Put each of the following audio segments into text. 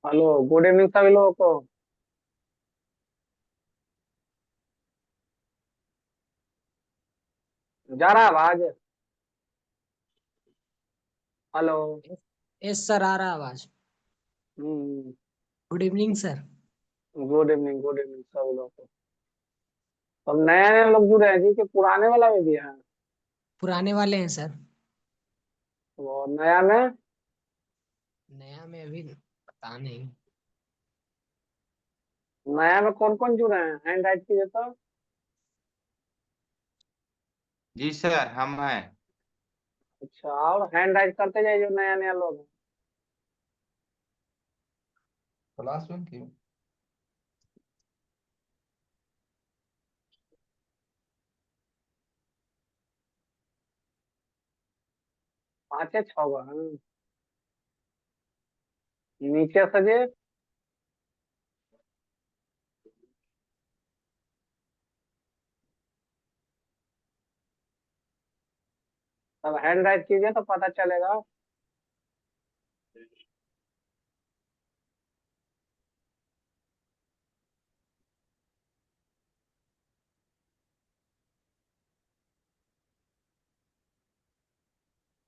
Hello, good evening सभी लोगों को। जा रहा है आवाज? हेलो। यस सर, आ रहा है आवाज। Hmm. Good evening sir. Good evening सभी लोगों को। अब नए नए लोग जुड़े हैं जी कि पुराने वाला में भी है? पुराने वाले हैं सर। वो नया में? नया में अभी पता नहीं। नया में कौन कौन जुड़े हैं? हैंड राइट कीजिए तो। जी सर, हम हैं। अच्छा, और हैंड राइट करते जाइए जो नया नया लोग हैं। क्लास में क्यों? पाँच या छह गो हैं। नीचे से जी। तब हैंड राइट कीजिए तो पता चलेगा।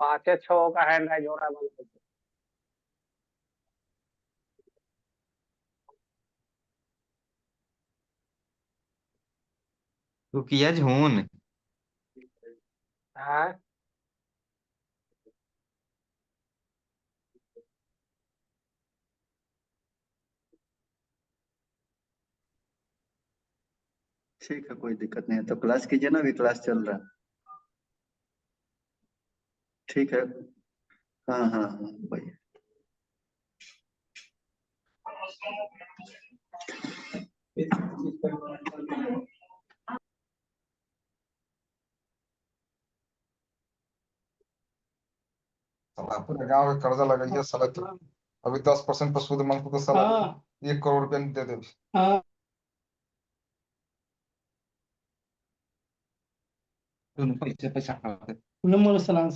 पाँच या छह का हैंड राइट हो रहा है मतलब। तू किया झून। हाँ। ठीक है, कोई दिक्कत नहीं है तो क्लास कीजिए ना, अभी क्लास चल रहा है। ठीक है। हाँ हाँ हाँ भाई। साला पूरे गांव का कर्जा लगाइए साला तो। अभी 10% पर सूद मांगते तो साला 1 करोड़ रुपया नहीं दे दे। दोनों पैसे पैसा खाते। नंबर सलाम।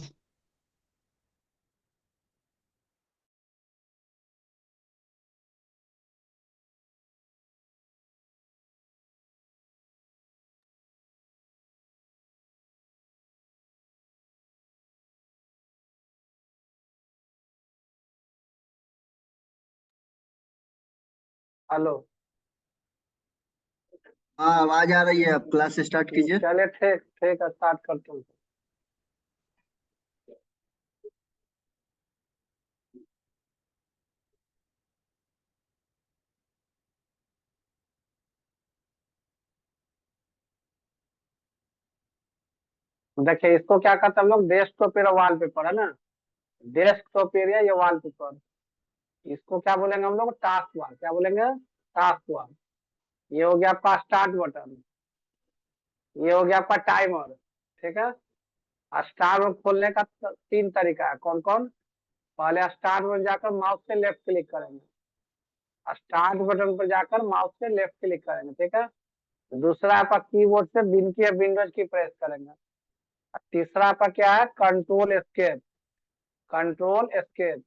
हेलो। हाँ, आवाज आ रही है, अब क्लास स्टार्ट कीजिए। चले, ठीक ठीक है, स्टार्ट करते हैं। देखिए, इसको क्या कहते हैं हम लोग? डेस्कटॉप एरिया वॉलपेपर है ना। डेस्कटॉप एरिया या वॉलपेपर। इसको क्या बोलेंगे हम लोग? Task bar. क्या बोलेंगे? Task bar. ये हो गया आपका स्टार्ट बटन। ये हो गया आपका टाइमर। ठीक है। स्टार्ट में खोलने का तीन तरीका है। कौन कौन? पहले स्टार्ट में जाकर माउस से लेफ्ट क्लिक करेंगे। स्टार्ट बटन पर जाकर माउस से लेफ्ट क्लिक करेंगे। ठीक है। दूसरा आपका कीबोर्ड से विंडो या विंडोज की प्रेस करेंगे। तीसरा आपका क्या है? Control escape. Control escape.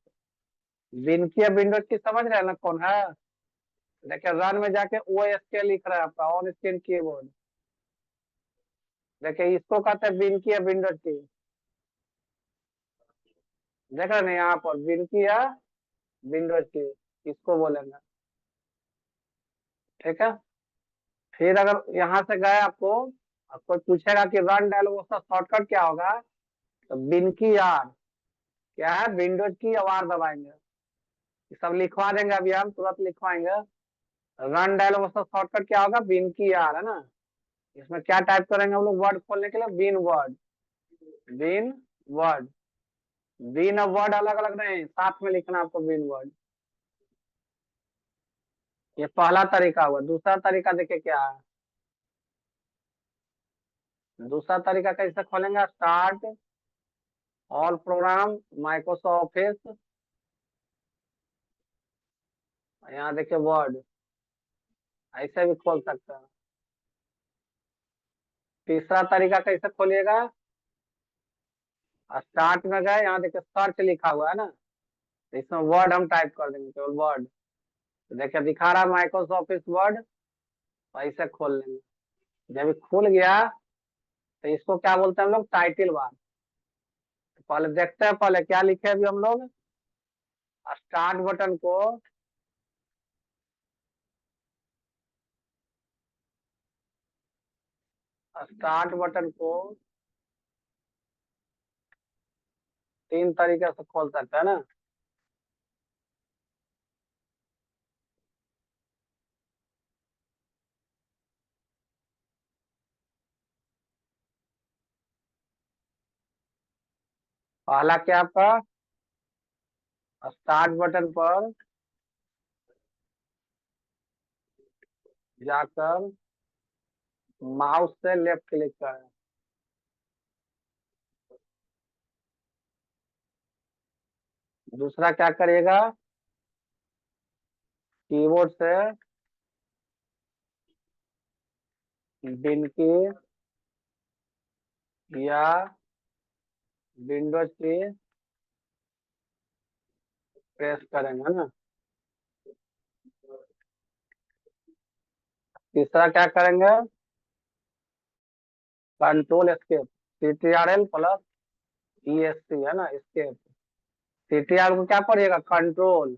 Window या विंडोज की समझ रहे हैं ना कौन है? देखिए, रन में जाके ओ एस के लिख रहा है आपका ऑन स्क्रीन कीबोर्ड। देखिए, इसको कहते हैं विंडो या विंडोज की। देख रहे हैं यहाँ पर विंडो या विंडोज की, इसको बोलेंगे। ठीक है। फिर अगर यहाँ से गए आपको, आपको पूछेगा कि रन डायलॉग उसका शॉर्टकट क्या होगा, तो विन की आर। क्या है? विंडोज की आर दबाएंगे। ये सब लिखवा देंगे, अभी हम तुरंत लिखवाएंगे। रन डायलॉग उसका शॉर्टकट क्या होगा? विन की आर है ना। इसमें क्या टाइप करेंगे हम लोग वर्ड खोलने के लिए? Win word. Win word. Win और वर्ड अलग अलग नहीं, साथ में लिखना आपको, विन वर्ड। ये पहला तरीका हुआ। दूसरा तरीका देखिए क्या है। दूसरा तरीका कैसे खोलेंगे? Start all programme Microsoft office. यहाँ देखिए वर्ड। ऐसे भी खोल सकते हैं। तीसरा तरीका कैसे खोलिएगा? स्टार्ट में गए, यहाँ देखिए सर्च लिखा हुआ है ना, तो इसमें वर्ड हम टाइप कर देंगे, केवल वर्ड। देखिए दिखा रहा माइक्रोसॉफ्ट ऑफिस वर्ड, तो इसे खोल लेंगे। जब ये खुल गया तो इसको क्या बोलते हैं हम लोग, टाइटल बार। तो पहले देखते हैं, पहले क्या लिखे अभी हम लोग, स्टार्ट बटन को स्टार्ट बटन को 3 तरीके से खोल सकते हैं ना। पहला क्या आपका, स्टार्ट बटन पर जाकर माउस से लेफ्ट क्लिक करें। दूसरा क्या करिएगा, कीबोर्ड से विन की या विंडोज की प्रेस करेंगे, है ना। तीसरा क्या करेंगे, control escape, CTRL plus ESC, है ना, एस्केप। CTRL को क्या पढ़िएगा, कंट्रोल,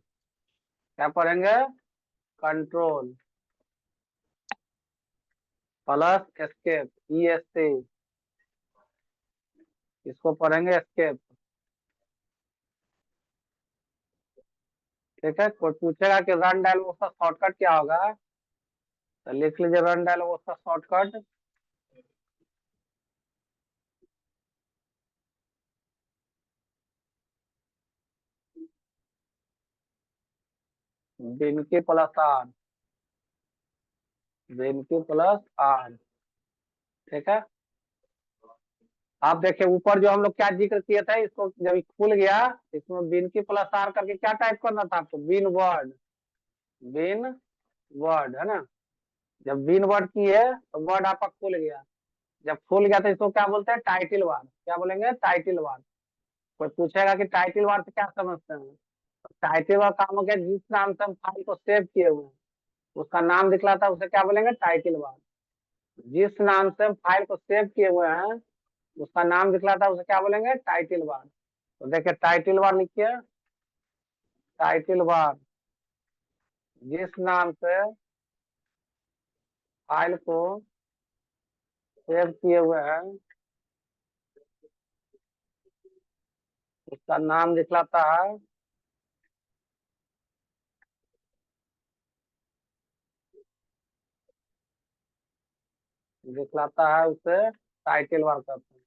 क्या पढ़ेंगे, कंट्रोल प्लस एस्केप, ESC, इसको पढ़ेंगे एस्केप। ठीक है, कोई पूछेगा कि रन डायलॉग का शॉर्टकट क्या होगा, तो लिख लीजिए रन डायलॉग का shortcut win key plus r, win key plus r. ठीक है, आप देखिए ऊपर जो हम लोग क्या जिक्र किए थे, इसको जब ये खुल गया, इसमें विनकी प्लस आर करके क्या टाइप करना था आपको, विन वर्ड, विन वर्ड, है ना। जब विन वर्ड की है तो वर्ड आपका खुल गया। जब खुल गया तो इसको क्या बोलते हैं, टाइटल बार, क्या बोलेंगे, टाइटल बार। कोई पूछेगा कि टाइटल बार से क्या समझते हैं, टाइटल बार काम हो गया जिस नाम से हम फाइल को सेव किए हुए हैं उसका नाम दिखलाता है, उसे क्या बोलेंगे, टाइटल बार। जिस नाम से हम फाइल को सेव किए हुए हैं उसका नाम दिखलाता है, उसे क्या बोलेंगे, टाइटल बार। तो देखिए टाइटल बार लिखिए, टाइटल बार जिस नाम से फाइल को सेव किए हुए हैं उसका नाम दिखलाता है, दिखलाता है उसे टाइटल बार करते हैं।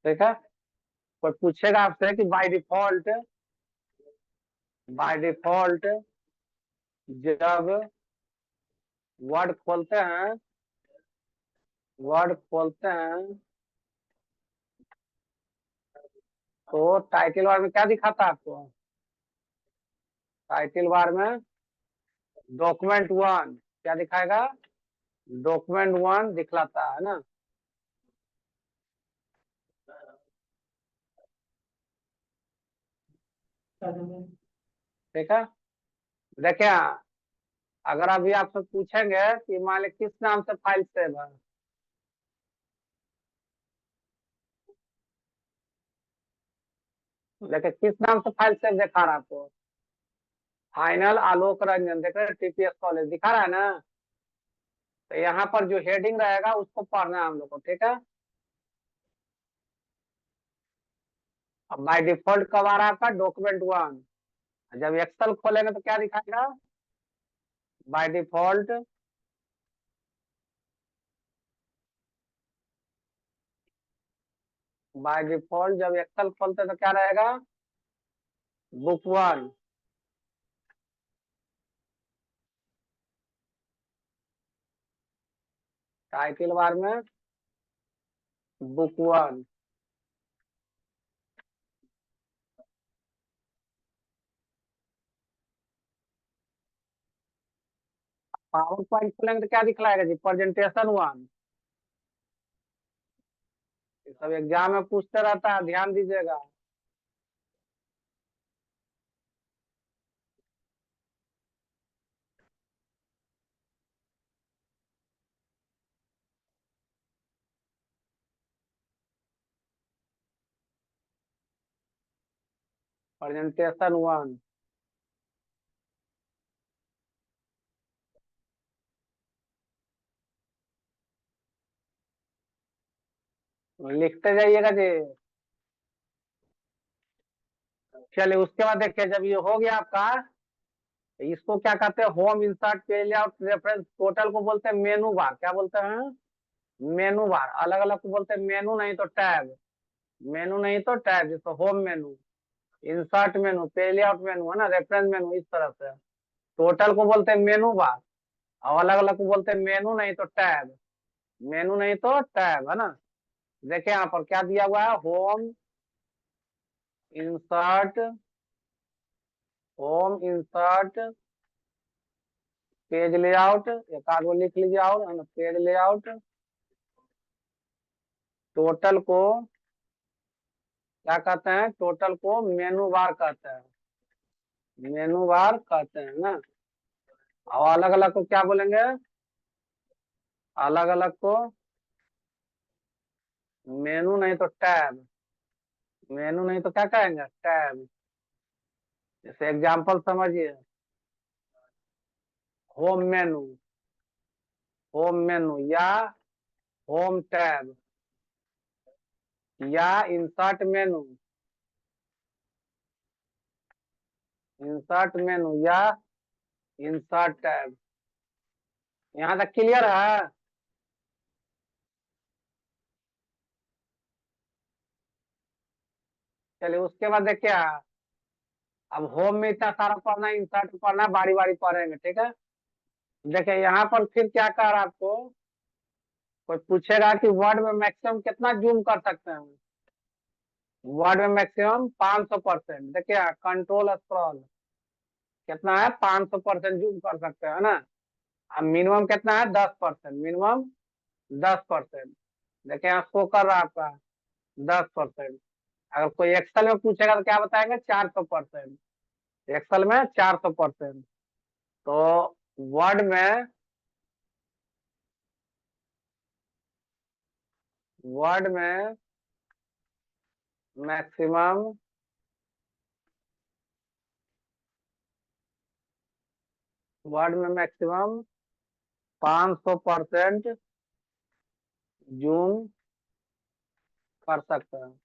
ठीक है, कोई पूछेगा आपसे कि बाय डिफॉल्ट जब वर्ड खोलते हैं, वर्ड खोलते हैं तो टाइटल बार में क्या दिखाता है आपको, टाइटल बार में डॉक्यूमेंट 1 क्या दिखाएगा, डॉक्यूमेंट 1 दिखलाता है ना। ठीक है, देखिए अगर अभी आपसे पूछेंगे कि मान ली किस नाम से फाइल सेव है, देखिए किस नाम से फाइल सेव दिखा रहा है आपको, फाइनल आलोक रंजन, देख रहे हैं TPS कॉलेज दिखा रहा है ना। तो यहाँ पर जो हेडिंग रहेगा उसको पढ़ना है हम लोग को। ठीक है, अब बाय डिफॉल्ट कब आ रहा है आपका, डॉक्यूमेंट 1। जब एक्सेल खोलेंगे तो क्या दिखाएगा, बाय डिफॉल्ट बाय डिफॉल्ट जब एक्सेल खोलते तो क्या रहेगा, बुक 1। टाइटल बार में बुक 1। पावर पॉइंट खोलेंगे तो क्या दिखलाएगा जी, प्रेजेंटेशन 1। ये सब एग्जाम में पूछते रहता है, ध्यान दीजिएगा। प्रेजेंटेशन 1। लिखते जाइएगा जी। चलिए उसके बाद देखिए, जब ये हो गया आपका, इसको क्या कहते हैं, home insert page layout reference total को बोलते हैं मेनू बार। क्या बोलते हैं? मेनू बार। अलग अलग को बोलते हैं मेनू, नहीं तो टैब। मेनू नहीं तो टैब, जैसे होम मेनू, इंसर्ट मेनू, पेज लेआउट मेनू, है ना, रेफरेंस मेनू, इस तरह से। टोटल को बोलते हैं मेनू बार, और अलग अलग को बोलते हैं मेनू नहीं तो टैब। मेनू नहीं तो टैब, है ना। देखिए यहाँ पर क्या दिया हुआ है, home insert, home insert page layout, एक आध वो लिख लीजिए, और है ना, पेज लेआउट टोटल को क्या कहते हैं, टोटल को मेनू बार कहते हैं, मेनू बार कहते हैं ना। और अलग अलग को क्या बोलेंगे, अलग अलग को मेनू नहीं तो टैब। मेनू नहीं तो क्या कहेंगे, टैब। जैसे एग्जांपल समझिए, होम मेनू, होम मेनू या होम टैब या इंसर्ट मेनू, इंसर्ट मेनू या इंसर्ट टैब। यहाँ तक क्लियर है? चलिए उसके बाद देखिए, अब होम में इतना सारा पढ़ना है, इंसर्ट पढ़ना है, बारी बारी पढ़ेंगे, ठीक है। देखिए यहाँ पर फिर क्या कह रहा है आपको, कोई पूछेगा कि वर्ड में मैक्सिमम कितना जूम कर सकते हैं। वर्ड में मैक्सिमम 500%। देखिए कंट्रोल स्क्रॉल कितना है, 500% जूम कर सकते हैं, है ना। अब मिनिमम कितना है, 10%, मिनिमम 10%। देखिए यहाँ शो कर रहा है आपका 10%। अगर कोई एक्सेल में पूछेगा तो क्या बताएंगे, 400%। एक्सेल में 400%। तो वर्ड में, वर्ड में मैक्सिमम, वर्ड में मैक्सिमम 500% जूम कर सकते हैं।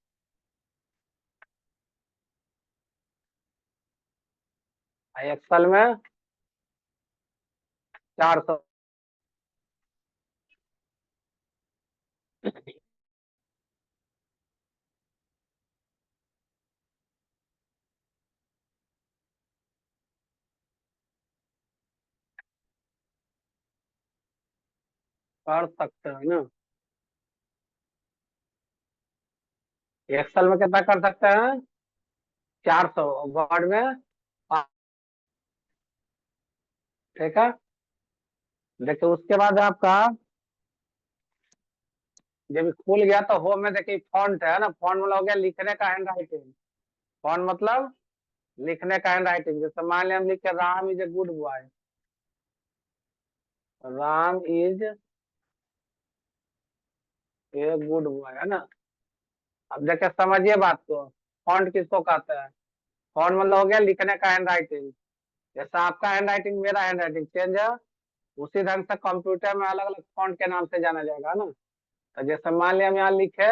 एक्सेल में 400। कर सकते हैं ना। एक्सेल में कितना कर सकते हैं, 400। वर्ड में 500। ठीक है। देखिए उसके बाद आपका जब खुल गया तो होम में देखिए फॉन्ट है ना, फॉन्ट मतलब हो गया लिखने का हैंड राइटिंग। फॉन्ट मतलब लिखने का हैंड राइटिंग। जैसे मान लिया हम लिखे Ram is a good boy, Ram is a good boy, है ना। अब देखिए समझिए बात को, फॉन्ट किसको कहते हैं। फॉन्ट मतलब हो गया लिखने का हैंड राइटिंग। जैसा आपका हैंड राइटिंग मेरा हैंड राइटिंग चेंज है, उसी ढंग से कंप्यूटर में अलग अलग फॉन्ट के नाम से जाना जाएगा ना। तो जैसे मान लिया हम यहाँ लिखे,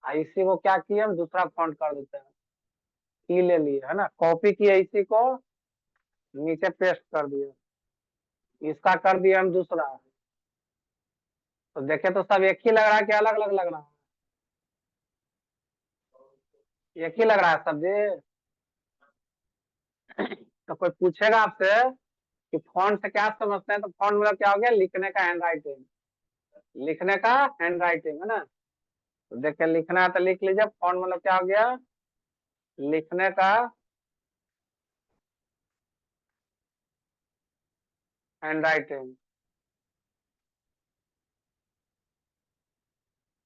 इसी को क्या किए, हम दूसरा फॉन्ट कर देते हैं, की ले लिए, है ना, कॉपी किए, इसी को नीचे पेस्ट कर दिए, इसका कर दिया हम दूसरा। तो देखे तो सब एक ही लग रहा है कि अलग अलग लग रहा है, एक ही लग रहा है सब जी। तो कोई पूछेगा आपसे कि फॉन्ट से क्या समझते हैं, तो फॉन्ट मतलब क्या हो गया, लिखने का हैंड राइटिंग, लिखने का हैंड राइटिंग, है ना। तो देखिए लिखना है तो लिख लीजिए, फॉन्ट मतलब क्या हो गया, लिखने का हैंड राइटिंग।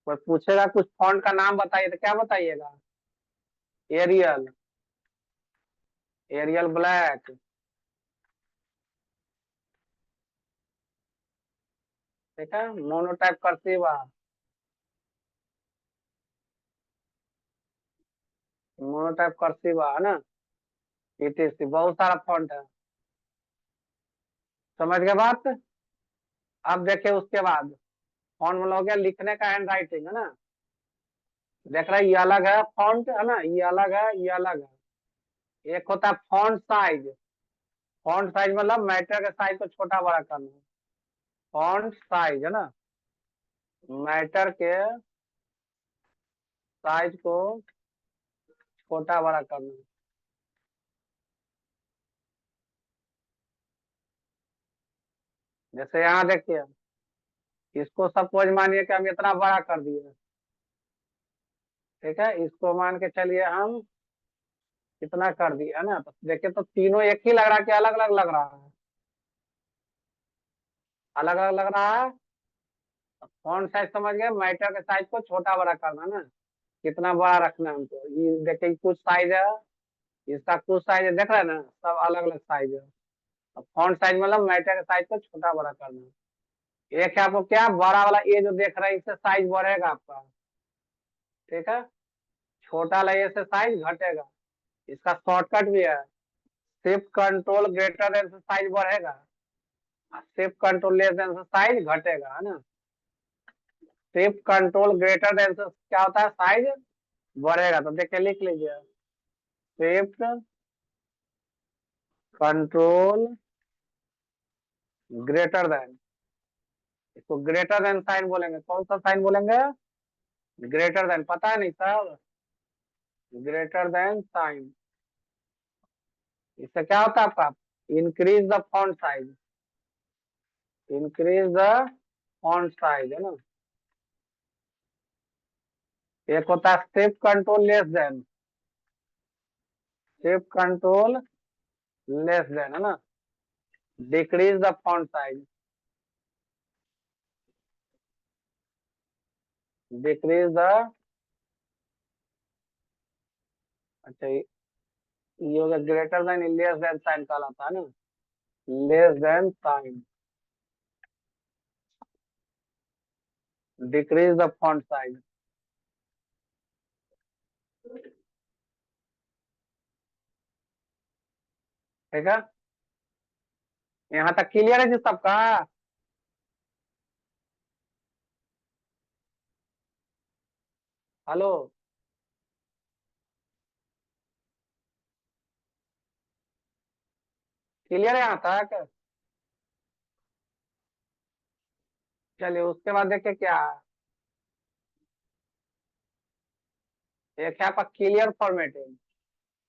कोई पूछेगा कुछ फॉन्ट का नाम बताइए, तो क्या बताइएगा, एरियल, एरियल ब्लैक, ठीक है, मोनोटाइप कर्सिवा, मोनोटाइप कर्सिवा है ना, ईटीसी, बहुत सारा फॉन्ट है। समझ गए बात। अब देखिए उसके बाद फॉन्ट मतलब हो गया लिखने का हैंड राइटिंग है ना। देख रहा है ये अलग है फॉन्ट है ना, ये अलग है, ये अलग है। एक होता है फॉन्ट साइज। फॉन्ट साइज मतलब मैटर के साइज को छोटा बड़ा करना। फॉन्ट साइज है ना, मैटर के साइज को छोटा बड़ा करना। जैसे यहाँ देखिए, इसको सपोज मानिए कि हम इतना बड़ा कर दिए, ठीक है, इसको मान के चलिए हम कितना कर दिए है ना, तो देखिए तो तीनों एक ही लग रहा है कि अलग अलग लग रहा है? अलग अलग लग रहा है। फॉन्ट साइज समझ गए, मैटर के साइज को छोटा बड़ा करना ना, कितना बड़ा रखना है हमको। ये देखिए कुछ साइज है, इसका कुछ साइज है, देख रहे हैं ना, सब अलग अलग साइज है। फॉन्ट साइज मतलब मैटर के साइज को छोटा बड़ा करना। एक है आपको क्या, बड़ा वाला ये जो देख रहे हैं इससे साइज बढ़ेगा आपका, ठीक है। छोटा वाला ये से साइज घटेगा। इसका शॉर्टकट भी है, शिफ्ट कंट्रोल ग्रेटर देन से साइज बढ़ेगा, शिफ्ट कंट्रोल लेस देन से साइज घटेगा, है ना। शिफ्ट कंट्रोल ग्रेटर देन से क्या होता है, साइज बढ़ेगा। तो देखिए लिख लीजिए, शिफ्ट कंट्रोल ग्रेटर देन, इसको ग्रेटर देन साइन बोलेंगे। कौन सा साइन बोलेंगे? ग्रेटर देन, पता है नहीं सब, ग्रेटर देन साइन। इससे क्या होता है आपका, increase the font size, increase the font size है ना। एक होता है shift control less than, shift control less than है ना, decrease the font size, decrease the, अच्छा ये हो गया greater than, less than sign कहलाता है ना, less than sign, decrease the font size. ठीक है, यहाँ तक क्लियर है जी सबका? हेलो, क्लियर है यहाँ तक? चलिए उसके बाद देखिए क्या है। एक है आपका क्लियर फॉर्मेटिंग।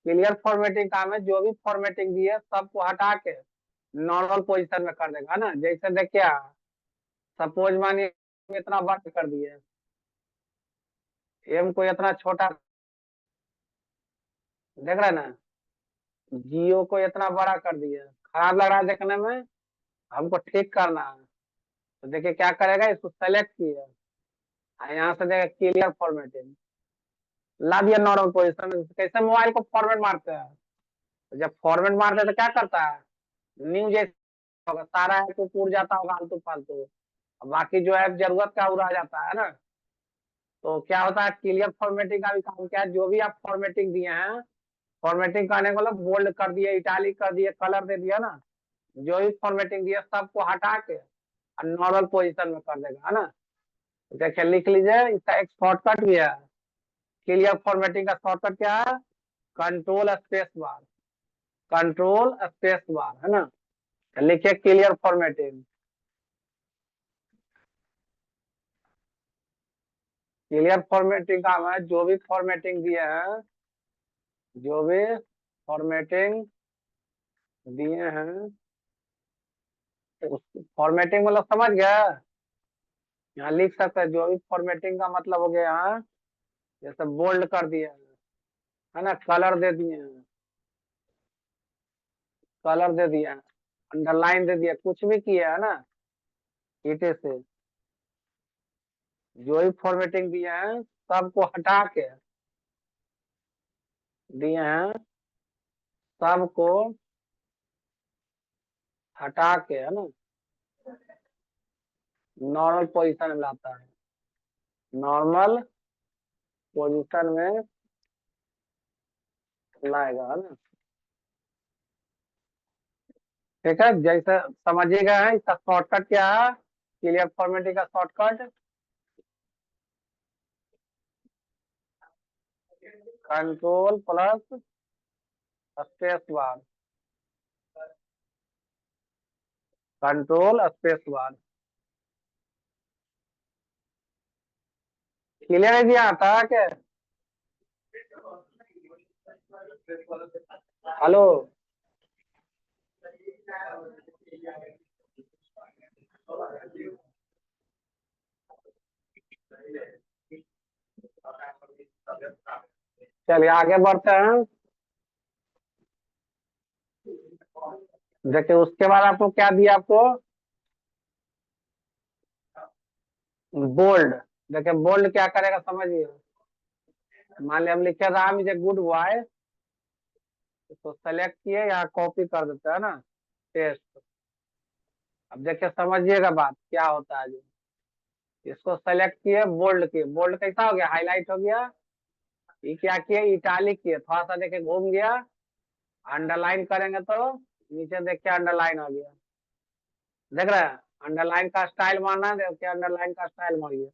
क्लियर फॉर्मेटिंग काम है, जो भी फॉर्मेटिंग दी है सबको हटा के नॉर्मल पोजीशन में कर देगा, है ना। जैसे देखिए सपोज मानिए इतना बड़ा कर दिए, एम को इतना छोटा, देख रहे हैं ना, जियो को इतना बड़ा कर दिए, खराब लग रहा है देखने में, हमको ठीक करना है। तो देखिए क्या करेगा, इसको सेलेक्ट किया, यहाँ से देखिए क्लियर फॉर्मेटिंग, ला दिया नॉर्मल पोजीशन में। कैसे मोबाइल को फॉर्मेट मारते हैं, तो जब फॉर्मेट मारते हैं तो क्या करता है, न्यू जैसे होगा, सारा ऐप को पूर जाता होगा आलतू फालतू, बाकी जो ऐप जरूरत का वो रह जाता है ना। तो क्या होता है, क्लियर फॉर्मेटिंग का भी काम क्या है, जो भी आप फॉर्मेटिंग दिए हैं, फॉर्मेटिंग करने को मतलब बोल्ड कर दिए, इटालिक कर दिए, कलर दे दिया ना, जो भी फॉर्मेटिंग दिया सबको हटा के नॉर्मल पोजीशन में कर देगा, है ना। तो देखिए लिख लीजिए, इसका एक शॉर्टकट भी है। क्लियर फॉर्मेटिंग का शॉर्टकट क्या है, control space bar, control space bar है ना। तो लिखिए क्लियर फॉर्मेटिंग, क्लियर फॉर्मेटिंग का है, जो भी फॉर्मेटिंग दिए हैं, जो भी फॉर्मेटिंग दिए हैं, फॉर्मेटिंग मतलब समझ गया। यहाँ लिख सकते हैं, जो भी फॉर्मेटिंग का मतलब हो गया यहाँ, जैसे बोल्ड कर दिए हैं, है ना, कलर दे दिए हैं, कलर दे दिया है, अंडरलाइन दे दिया, कुछ भी किया है ना, ईटे से जो भी फॉर्मेटिंग दिए हैं सबको हटा के दिए हैं, सबको हटा के है ना नॉर्मल पोजीशन में लाता है, नॉर्मल पोजीशन में लाएगा, है ना। ठीक है, जैसे समझिएगा, है इसका शॉर्टकट क्या है, क्लियर फॉर्मेटिंग का shortcut control plus space bar, control space bar. Clear है जी, आता है क्या? हेलो, चलिए आगे बढ़ते हैं। देखिए उसके बाद आपको क्या दिया, आपको बोल्ड। देखिए बोल्ड क्या करेगा समझिए। मान लिया हम लिखे Ram is a good boy, इसको सेलेक्ट किए, यहाँ कॉपी कर देते हैं ना, टेस्ट। अब देखिए समझिएगा बात क्या होता है जी। इसको सेलेक्ट किए, बोल्ड किए, बोल्ड कैसा हो गया, हाईलाइट हो गया। ये क्या किए, इटालिक किए, थोड़ा सा देखिए घूम गया। अंडरलाइन करेंगे तो नीचे देखिए अंडरलाइन हो गया, देख रहे हैं। अंडरलाइन का स्टाइल मारना है, देखिए अंडरलाइन का स्टाइल मारिए।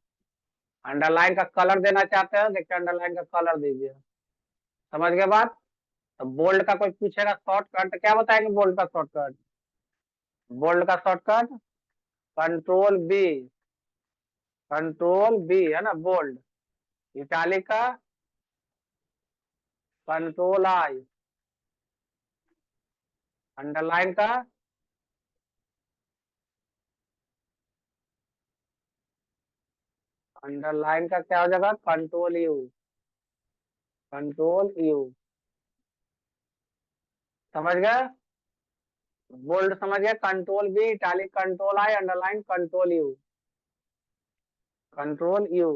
अंडरलाइन का कलर देना चाहते हैं, देखिए अंडरलाइन का कलर दीजिए। समझ गए बात। तो बोल्ड का कोई पूछेगा शॉर्टकट, क्या बताएंगे बोल्ड का शॉर्टकट? बोल्ड का shortcut control b, control b है ना बोल्ड। इटालिक का कंट्रोल आई, अंडरलाइन का अंडरलाइन का क्या हो जाएगा, कंट्रोल यू, कंट्रोल यू। समझ गए, बोल्ड समझ गए, control b, italic control I, underline control u, control u.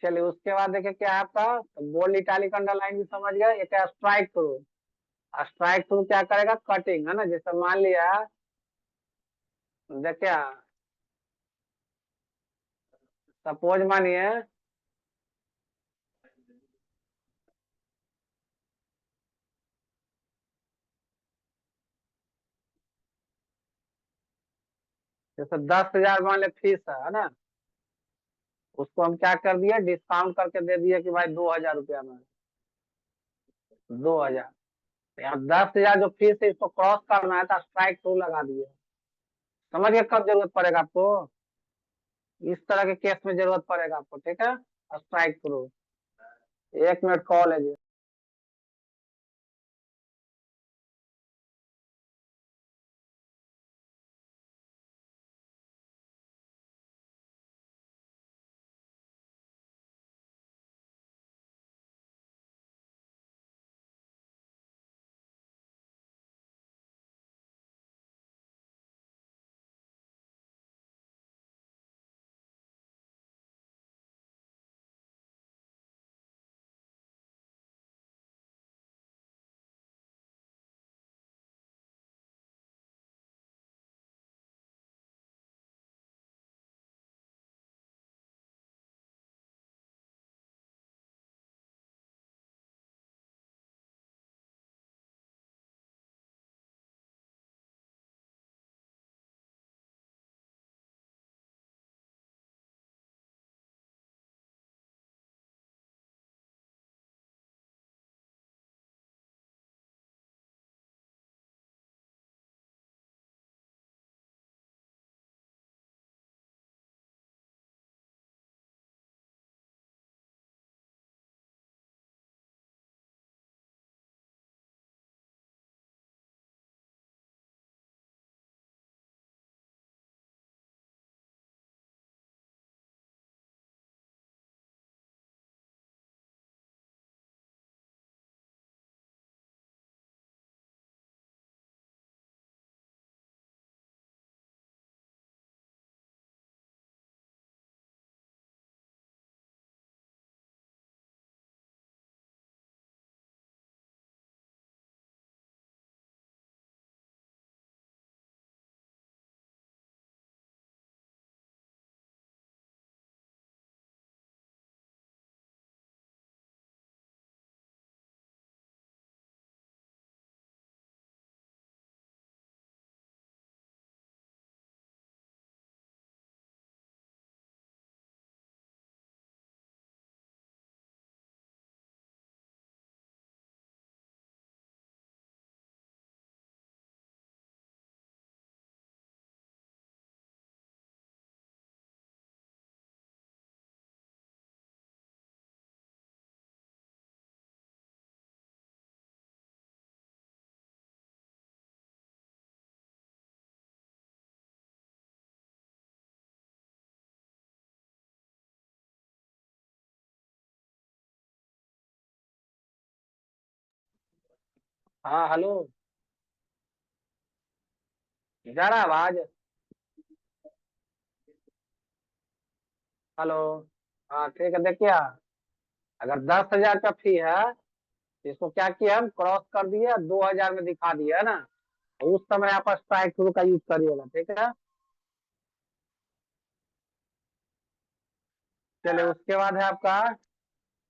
चलिए उसके बाद देखिए क्या है आपका, तो बोल्ड इटालिक अंडरलाइन भी समझ गए। एक है स्ट्राइक थ्रू। स्ट्राइक थ्रू क्या करेगा, कटिंग, है ना। जैसे मान लिया, देखिए सपोज मानिए, जैसे 10,000 मान ले फीस है ना, उसको हम क्या कर दिए, डिस्काउंट करके दे दिए कि भाई 2,000 रुपया में, 2,000। यहाँ 10,000 जो फीस है इसको क्रॉस करना है तो स्ट्राइक थ्रू लगा दिए। समझ गए कब जरूरत पड़ेगा आपको, इस तरह के केस में जरूरत पड़ेगा आपको, ठीक है। स्ट्राइक थ्रू, 1 मिनट कॉल है जी। हाँ हेलो, जा रहा है आवाज? हेलो। हाँ ठीक है, देखिए अगर 10,000 का फी है तो इसको क्या किया, हम क्रॉस कर दिए 2,000 में दिखा दिया है ना, तो उस समय आप स्ट्राइक थ्रू का यूज करिएगा, ठीक है। चलिए उसके बाद है आपका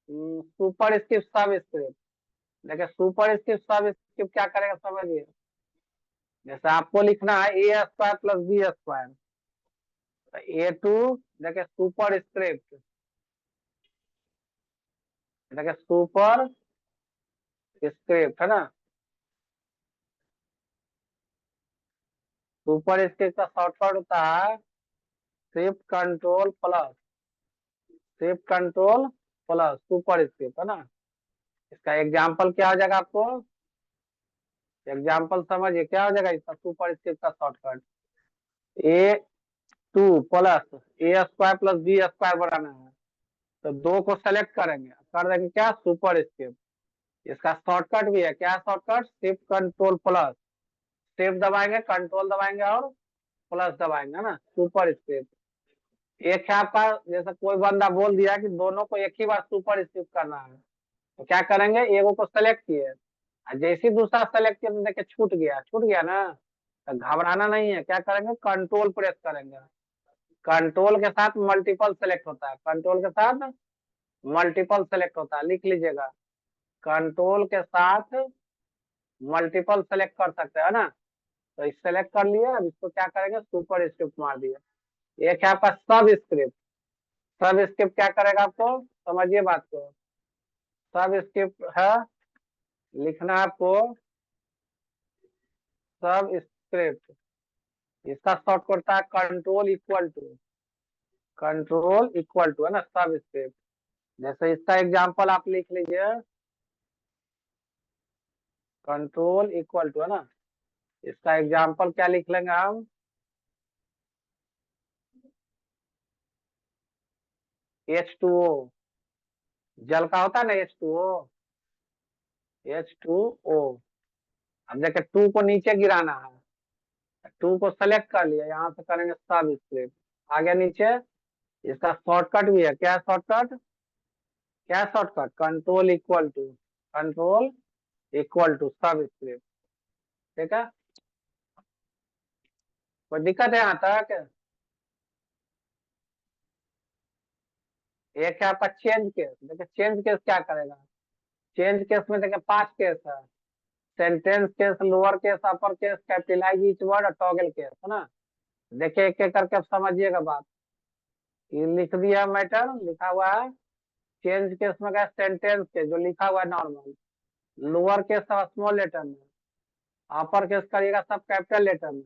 सुपर स्क्रिप्ट सब स्क्रिप्ट। देखिए सुपर स्क्रिप्ट सब स्क्रिप्ट क्या करेगा समझिए। जैसे आपको लिखना है ए स्क्वायर प्लस बी स्क्वायर, तो A2 देखिए सुपर स्क्रिप्ट, देखिए सुपर स्क्रिप्ट है ना, सुपर स्क्रिप्ट का शॉर्टकट होता है shift control plus super script है ना। इसका एग्जाम्पल क्या हो जाएगा आपको, एग्जाम्पल समझिए क्या हो जाएगा इसका सुपर स्क्रिप्ट का शॉर्टकट। A2 प्लस ए स्क्वायर प्लस बी स्क्वायर बनाना है, तो दो को सेलेक्ट करेंगे, कर देंगे क्या सुपर स्क्रिप्ट। इसका शॉर्टकट भी है, क्या shortcut, shift control plus, shift दबाएंगे कंट्रोल दबाएंगे और प्लस दबाएंगे है ना, सुपर स्क्रिप्ट। एक है आपका, जैसे कोई बंदा बोल दिया कि दोनों को एक ही बार सुपर स्क्रिप्ट करना है, तो क्या करेंगे, एगो को सेलेक्ट किए और जैसे ही दूसरा सेलेक्ट किया तो देखिए छूट गया ना, तो घबराना नहीं है, क्या करेंगे कंट्रोल प्रेस करेंगे। कंट्रोल के साथ मल्टीपल सेलेक्ट होता है, कंट्रोल के साथ मल्टीपल सेलेक्ट होता है, लिख लीजिएगा। कंट्रोल के साथ मल्टीपल सेलेक्ट कर सकते हैं ना, तो इस सेलेक्ट कर लिया, अब इसको क्या करेंगे सुपर स्क्रिप्ट मार दिया। एक है आपका सब स्क्रिप्ट, सब स्क्रिप्ट क्या करेगा आपको समझिए बात को। सब स्क्रिप्ट है, लिखना है आपको सब स्क्रिप्ट, इसका शॉर्ट होता है कंट्रोल इक्वल टू है ना सब स्क्रिप्ट। जैसे इसका एग्जांपल आप लिख लीजिए, कंट्रोल इक्वल टू है ना, इसका एग्जांपल क्या लिख लेंगे हम, H2O, जल का होता है ना H2O। अब देखिए टू को नीचे गिराना है, टू को सेलेक्ट कर लिया, यहाँ से करेंगे सब स्क्रिप्ट, आगे नीचे। इसका शॉर्टकट भी है, क्या शॉर्टकट, कंट्रोल इक्वल टू सब स्क्रिप्ट, ठीक है। कोई दिक्कत है यहाँ तक? एक है आपका चेंज केस, देखिए चेंज केस क्या करेगा, चेंज केस में देखिए 5 केस है, sentence case, lower case, upper case, capitalize each word और टॉगल केस है ना। देखिए एक एक करके आप समझिएगा बात। ये लिख दिया मैटर, लिखा हुआ है चेंज केस में क्या, सेंटेंस केस जो लिखा हुआ है नॉर्मल, लोअर केस सब स्मॉल लेटर में, अपर केस करिएगा सब कैपिटल लेटर में,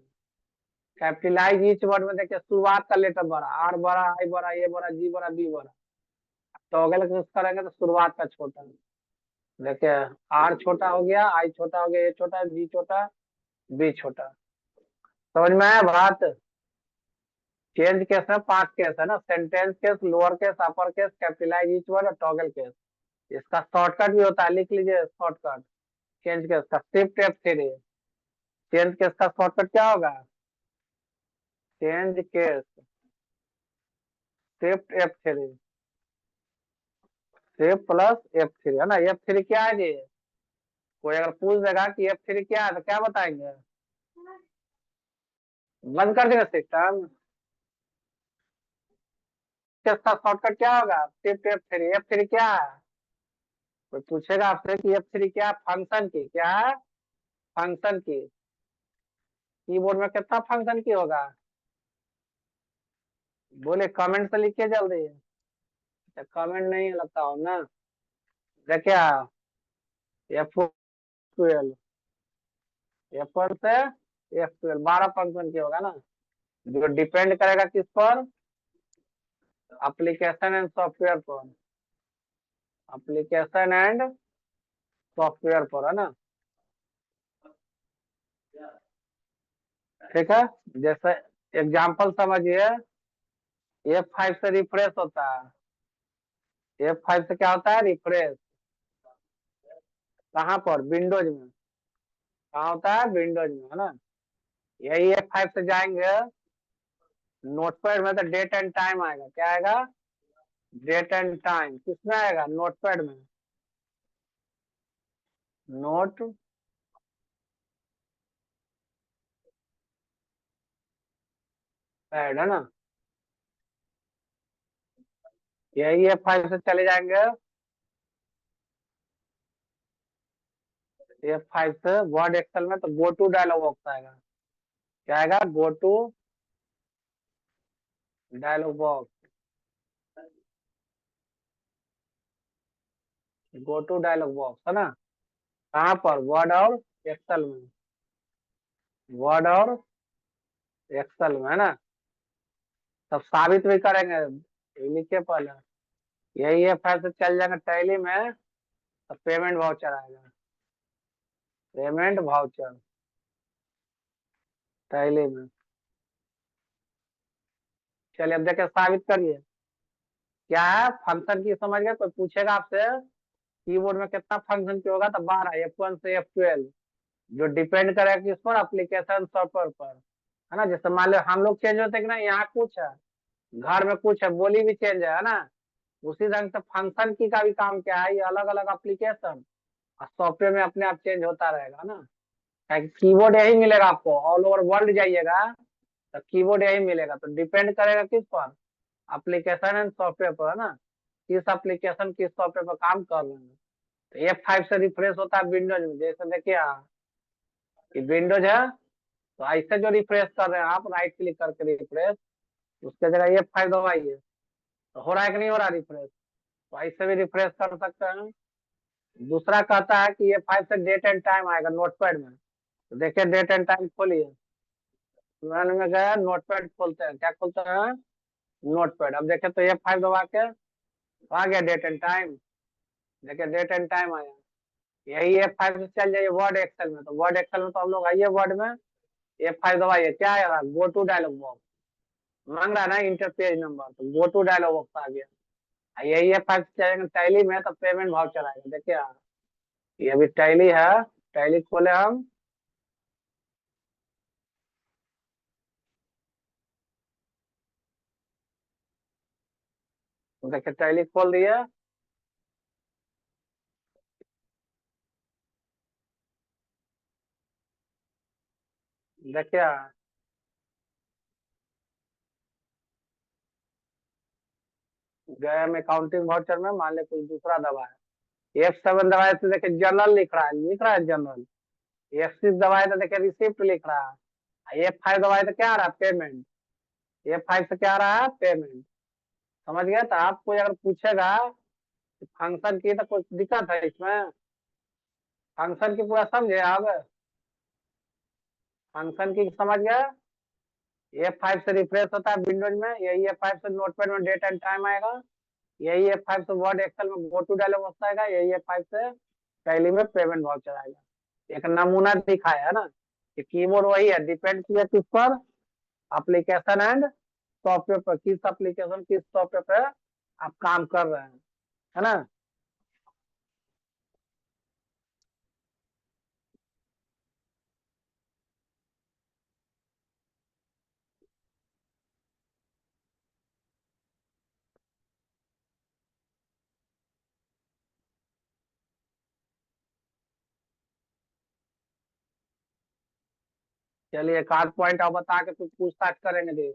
कैपिटलाइज ईच वर्ड में देखिए शुरुआत का लेटर बड़ा, आर बड़ा, आई बड़ा, ए बड़ा, जी बड़ा, बी बड़ा। टॉगल केस करेंगे तो शुरुआत का छोटा, देखिए आर छोटा हो गया, आई छोटा हो गया, ए छोटा, जी छोटा, बी छोटा। समझ में आया बात? चेंज केस में 5 केस है ना, sentence case, lower case, upper case, capitalize each word और टॉगल केस। इसका शॉर्टकट भी होता है, लिख लीजिए शॉर्टकट चेंज केस का, शिफ्ट F3। चेंज केस का शॉर्टकट क्या होगा, change case shift F3, shift plus F3 है ना। F3 क्या है जी, कोई अगर पूछ देगा कि F3 क्या है तो क्या बताएंगे, बंद कर देगा सिस्टम। इसका शॉर्टकट क्या होगा, शिफ्ट F3 क्या है, कोई पूछेगा आपसे कि F3 क्या, फंक्शन की क्या है, फंक्शन की। कीबोर्ड में कितना फंक्शन की होगा, बोले कमेंट से लिखिए जल्दी, कमेंट नहीं लगता हो ना। देखिए F12, F1 से F12 12 फंक्शन की होगा ना, जो डिपेंड करेगा किस पर, एप्लीकेशन एंड सॉफ्टवेयर पर, एप्लीकेशन एंड सॉफ्टवेयर पर है ना, ठीक है। जैसे एग्जांपल समझिए, F5 से रिफ्रेश होता है, F5 से क्या होता है रिफ्रेश, कहाँ पर, विंडोज में, कहाँ होता है? विंडोज में, है ना। यही F5 से जाएंगे नोटपैड में, तो डेट एंड टाइम आएगा। क्या आएगा? Date and time. किसमें आएगा? नोटपैड में। नोट पैड, है ना। यही F5 से चले जाएंगे, F5 से वर्ड एक्सेल में, तो गो टू डायलॉग बॉक्स आएगा। क्या आएगा? Go to dialog box. Go to dialog box, है ना। कहाँ पर? वर्ड और एक्सेल में। वर्ड और एक्सेल में, है ना। तब साबित भी करेंगे, ये लिखिए पहले। यही F5 से चल जाएंगे टैली में, तो पेमेंट वाउचर आएगा। पेमेंट वाउचर टैली में। चलिए अब देखिए, साबित करिए। क्या है? फंक्शन की समझ गए? कोई पूछेगा आपसे कीबोर्ड में कितना फंक्शन की होगा, तो 12, F1 से F12, जो डिपेंड करेगा किस पर? एप्लीकेशन सॉफ्टवेयर पर, है ना। जैसे मान लो हम लोग चेंज होते कि ना, यहाँ कुछ है, घर में कुछ है, बोली भी चेंज है ना। उसी ढंग से फंक्शन की का भी काम क्या है? ये अलग अलग एप्लीकेशन और सॉफ्टवेयर में अपने आप चेंज होता रहेगा ना। कीबोर्ड यही मिलेगा आपको, ऑल ओवर वर्ल्ड जाइएगा तो कीबोर्ड यही मिलेगा। तो डिपेंड करेगा किस पर? एप्लीकेशन एंड सॉफ्टवेयर पर, है ना। किस एप्लीकेशन किस सॉफ्टवेयर पर काम कर रहे हैं। तो F5 से रिफ्रेश होता है विंडोज में। जैसे देखिए कि विंडोज है, तो ऐसे जो रिफ्रेश कर रहे हैं आप, राइट क्लिक करके रिफ्रेश, उसके जगह F5 दबाइए, तो हो रहा है कि नहीं हो रहा रिफ्रेश? तो ऐसे भी रिफ्रेश कर सकते हैं। दूसरा कहता है कि F5 से डेट एंड टाइम आएगा नोटपैड में। तो देखिए डेट एंड टाइम खोलिए, मैंने में गया, नोटपैड खोलते हैं। क्या खोलते हैं? नोटपैड। अब देखे तो F5 दबा के आ गया डेट एंड टाइम। देखिए डेट एंड टाइम आया। यही F5 से चल जाइए वर्ड एक्सेल में, तो वर्ड एक्सेल में तो हम लोग आइए वर्ड में, F5 दबाइए। क्या आएगा? गो टू डायलॉग बॉक्स मांग रहा है ना, इंटर पेज नंबर, तो गो टू डायलॉग बॉक्स आ गया। यही F5 से चलेंगे टैली में, तो पेमेंट वाउचर आएगा। देखिए ये अभी टैली है, टैली खोले हम, देखिए टैली खोल दिए। देखिए गए हम अकाउंटिंग वाउचर में, मान ले कुछ दूसरा दबाया, F7 दबाए तो देखिए जनरल लिख रहा है जनरल। F6 दबाए तो देखिए रिसिप्ट लिख रहा है। F5 दबाए तो क्या आ रहा है? पेमेंट। F5 से क्या आ रहा है? पेमेंट। समझ गए? तो आपको अगर पूछेगा फंक्शन की, तो कुछ दिक्कत है इसमें? फंक्शन की पूरा समझे आप? फंक्शन की समझ गए? F5 से रिफ्रेश होता है विंडोज में, यही F5 से नोटपैड में डेट एंड टाइम आएगा, यही F5 से वर्ड एक्सेल में गो टू डायलॉग बॉक्स आएगा, यही F5 से टैली में पेमेंट वाउचर आएगा। एक नमूना दिखाया है ना कि कीबोर्ड वही है, डिपेंड किया किस पर? एप्लीकेशन एंड सॉफ्टवेयर पर। किस एप्लीकेशन किस सॉफ्टवेयर पे आप काम कर रहे हैं, है ना। चलिए एक आध पॉइंट आप बता के कुछ पूछताछ करेंगे जी,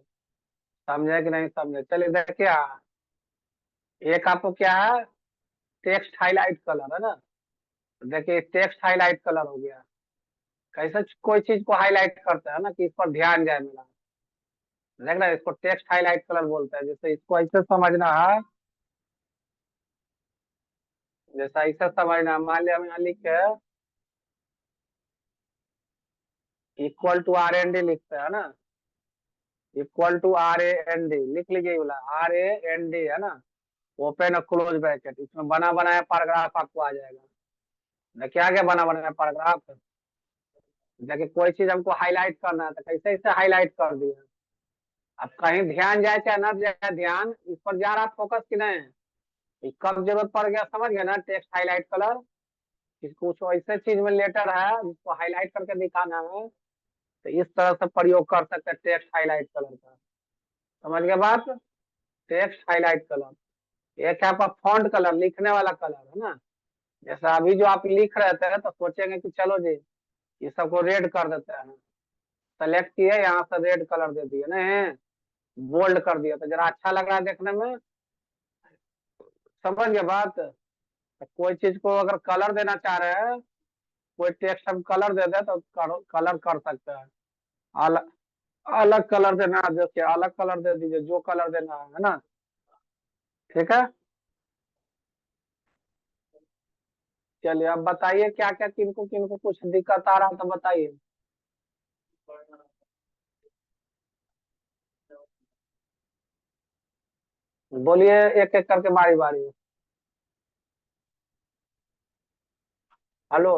समझे कि नहीं समझे। चलिए देखिए एक आपको क्या है, टेक्स्ट हाईलाइट कलर, है ना। देखिए टेक्स्ट हाईलाइट कलर हो गया। कैसे कोई चीज को हाईलाइट करते हैं ना कि इस पर ध्यान जाए मेरा। देख रहे हैं, इसको टेक्स्ट हाईलाइट कलर बोलते हैं। जैसे इसको ऐसे समझना है, जैसा ऐसे समझना है, मान लिया हम यहाँ लिख के इक्वल टू RND लिखते हैं ना, इक्वल टू RAND लिख लीजिए, बोला RAND, है ना। ओपन और क्लोज ब्रैकेट, इसमें बना बनाया पैराग्राफ आपको आ जाएगा। देखिए आ गया बना बनाया पैराग्राफ। देखिए कोई चीज हमको हाईलाइट करना है, तो कैसे इसे हाईलाइट कर दिया। अब कहीं ध्यान जाए चाहे ना जाए, ध्यान इस पर जा रहा फोकस कि नहीं, कब जरूरत पड़ गया, समझ गया ना, टेक्स्ट हाईलाइट कलर। कि कुछ ऐसे चीज में लेटर है जिसको हाईलाइट करके दिखाना है, तो इस तरह से प्रयोग कर सकते हैं टेक्स्ट हाईलाइट कलर का। समझ गए बात? टेक्स्ट हाईलाइट कलर एक है आपका फॉन्ट कलर, लिखने वाला कलर है ना। जैसे अभी जो आप लिख रहे थे तो सोचेंगे कि चलो जी ये सबको रेड कर देते हैं, सेलेक्ट किए यहाँ से रेड कलर दे दिए ना, बोल्ड कर दिया तो जरा अच्छा लग रहा है देखने में। समझ गए बात? तो कोई चीज को अगर कलर देना चाह रहे हैं, कोई टेक्स्ट हम कलर दे दे तो कलर कर सकते हैं। अलग अलग कलर देना है, जैसे अलग कलर दे दीजिए, जो कलर देना है ना। ठीक है, चलिए अब बताइए क्या क्या किनको किनको कुछ दिक्कत आ रहा है तो बताइए। बोलिए एक एक करके बारी बारी। हेलो,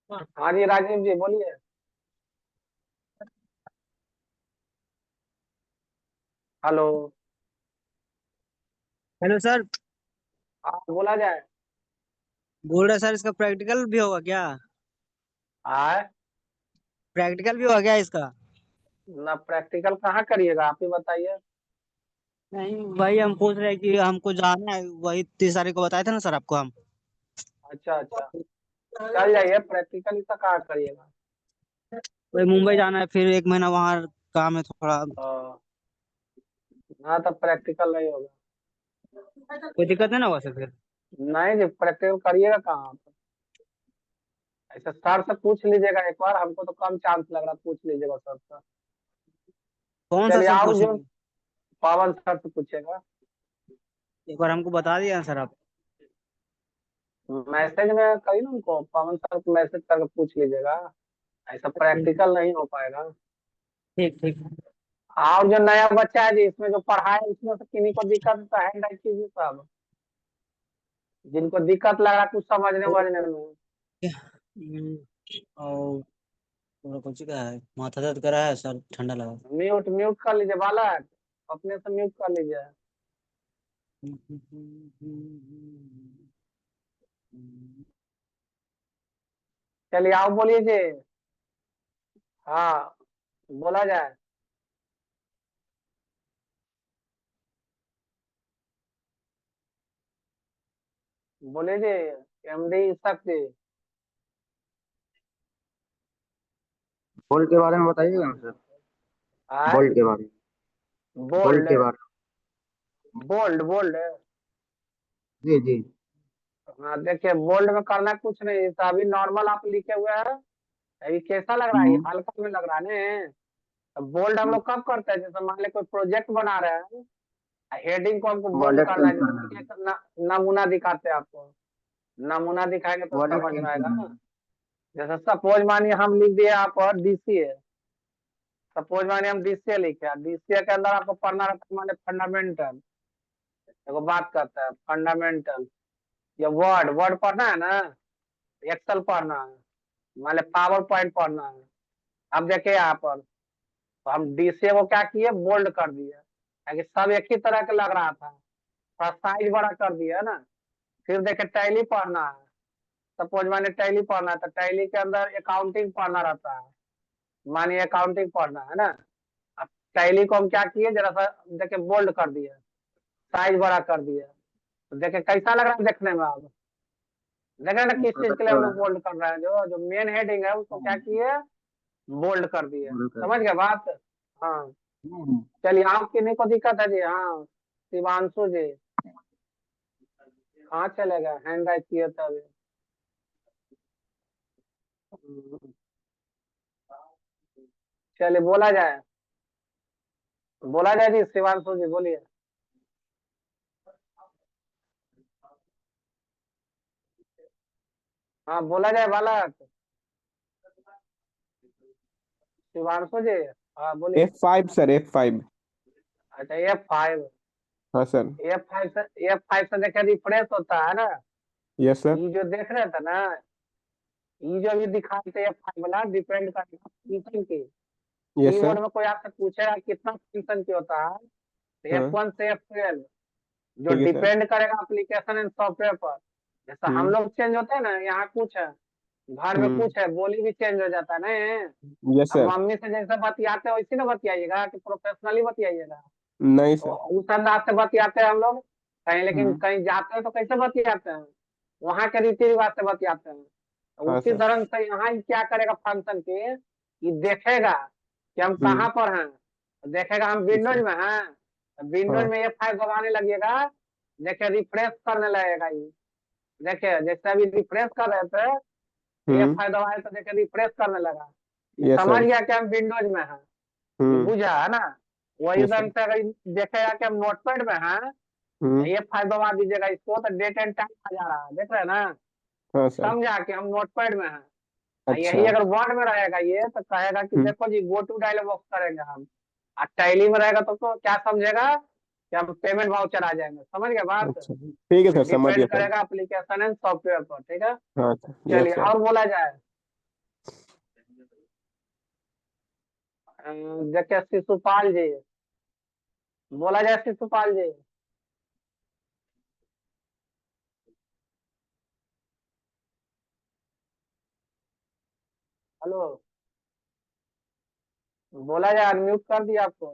हाँ जी राजीव जी बोलिए। Hello, hello sir. हाँ बोला जाए। बोल रहे सर इसका प्रैक्टिकल भी होगा क्या? आए प्रैक्टिकल भी होगा क्या इसका? ना, प्रैक्टिकल कहाँ करिएगा आप ही बताइए। नहीं, वही हम पूछ रहे हैं कि हमको जाना है, वही 30 तारीख को बताए थे ना सर आपको हम। अच्छा अच्छा, चल जाइए, प्रैक्टिकल इसका कहाँ करिएगा। वही मुंबई जाना है, फिर 1 महीना वहाँ काम है थोड़ा। हाँ, हाँ तब प्रैक्टिकल नहीं होगा। कोई दिक्कत नहीं ना होगा सर फिर? नहीं जी, प्रैक्टिकल करिएगा कहाँ आप। ऐसा सर से पूछ लीजिएगा एक बार, हमको तो कम चांस लग रहा, पूछ लीजिएगा सर से। कौन सा चलिए सर और जो पूछेंगे? पवन सर से पूछेगा। एक बार हमको बता दिया सर आप। मैसेज में कही ना उनको, पवन सर को मैसेज करके पूछ लीजिएगा। ऐसा प्रैक्टिकल नहीं हो पाएगा। ठीक ठीक। और जो नया बच्चा है जी, इसमें जो पढ़ाए उसमें से किन्हीं को दिक्कत है तो हैंड राइट कीजिए सब, जिनको दिक्कत लग रहा है कुछ समझने वझने में। हम्म, और थोड़ा कुछ का है, माथा दर्द कर रहा है सर, ठंडा लगा। म्यूट म्यूट कर लीजिए बालक, अपने से म्यूट कर लीजिए। चलिए आओ बोलिए जी। हाँ, बोला जाए। बोलिए जी, एमडी इशक जी। बोल्ट के बारे में बताइएगा ना सर। हाँ, बोल्ट के बारे में, बोल्ट बोल्ड के बारे बोल्ड बोल्ड। में। जी जी। हाँ देखिए, बोल्ड में करना कुछ नहीं, जैसा अभी नॉर्मल आप लिखे हुए हैं, अभी कैसा लग रहा है, ये हम्म। हल्का में लग रहा है ना। तो बोल्ड हम लोग कब करते हैं, जैसे मान ले कोई प्रोजेक्ट बना रहे हैं, हेडिंग को हमको बोल्ड वॉलेट करना चेंज है, करना जैसे कि है। एक नमूना दिखाते हैं आपको, नमूना दिखाएंगे तो वॉलेट समझ चेंज में आएगा करना ना। है। जैसे सपोज मानिए हम लिख दिए यहाँ पर डीसीए, सपोज मानिए हम डीसीए लिखे, डीसीए के अंदर आपको पढ़ना रहता है माने फंडामेंटल। देखो बात करता है फंडामेंटल, या वर्ड वर्ड पढ़ना है ना, एक्सेल पढ़ना है, मान लो पावर पॉइंट पढ़ना है। अब देखिए यहाँ पर, तो हम डीसीए को क्या किए, बोल्ड कर दिए, ताकि सब एक ही तरह का लग रहा था, थोड़ा साइज बड़ा कर दिया है ना। फिर देखे टैली पढ़ना है, सपोज मानिए टैली पढ़ना है, तो टैली के अंदर अकाउंटिंग पढ़ना रहता है, मानिए अकाउंटिंग पढ़ना है ना। अब टैली को हम क्या किए, जरा सा देखे बोल्ड कर दिए, साइज बड़ा कर दिए, तो देखे कैसा लग रहा है देखने में। अब देख रहे हैं ना किस चीज के लिए प्रोटेक्टर हम लोग है। बोल्ड कर रहे हैं, जो जो मेन हेडिंग है उसको क्या किए, बोल्ड कर दिए। बोल्ड कर समझ दिया। गए बात? हाँ, हम्म। चलिए आप किन्हीं को दिक्कत है जी। हाँ, शिवांशु जी कहाँ चले गए, हैंड राइट किए तब। चलिए बोला जाए जी, शिवांशु जी बोलिए। हाँ बोला जाए बालक, शिवांशु जी। हाँ बोलिए। F5 sir, F5। अच्छा F5, हाँ सर। F5 से देखे रिफ्रेश होता है ना। Yes sir. ये जो देख रहे थे ना, ये जो अभी दिखाते हैं F5 वाला, डिपेंड करता है फंक्शन की। Yes keyword sir. में कोई आपसे पूछेगा कितना फंक्शन की होता है, तो हाँ F1 से F12, जो ठीक है सर। डिपेंड करेगा एप्लीकेशन एंड सॉफ्टवेयर पर। जैसा हम लोग चेंज होते हैं ना, यहाँ कुछ है, घर में कुछ है, बोली भी चेंज हो जाता है ना। यस अब सर। मम्मी से जैसे बतियाते हो वैसे ना बतियाइएगा कि प्रोफेशनली बतियाइएगा। नहीं तो सर। उस अंदाज से बतियाते हैं हम लोग कहीं, लेकिन कहीं जाते हैं तो कैसे बतियाते हैं, वहाँ के रीति रिवाज से बतियाते हैं। तो हाँ उसी सर। तरह से यहाँ ही क्या करेगा फंक्शन के, कि देखेगा कि हम कहाँ पर हैं, देखेगा हम विंडोज में हैं, विंडोज हाँ। में ये फाइल दबाने लगेगा, देखिए रिफ्रेश करने लगेगा ये। देखिए जैसे अभी रिफ्रेश कर रहे थे, ये फाइल दबाए तो देखिए रिफ्रेश करने लगा, ये यस समझ सर। गया कि हम विंडोज में हैं, ये बुझा है ना। वही यस ढंग सर। से अगर देखेगा कि हम नोटपैड में हैं, ये फाइल दबा दीजिएगा इसको, तो डेट एंड टाइम आ जा रहा है, देख रहे हैं ना। हाँ सर। समझा कि हम नोटपैड में हैं। अच्छा। यही अगर वर्ड में रहेगा ये, तो कहेगा कि देखो जी गो टू डायलॉग बॉक्स करेंगे हम। और टैली में रहेगा तो क्या समझेगा कि हम पेमेंट वाउचर आ जाएंगे। समझ गए बात। अच्छा ठीक है सर, समझ गया डिपेंड सर। करेगा एप्लीकेशन एंड सॉफ्टवेयर पर, ठीक है। हाँ सर। चलिए यस सर। और बोला जाए। देखिए शिशुपाल जी, बोला जाए शिशुपाल जी। हेलो, बोला जाए, अनम्यूट कर दिया आपको।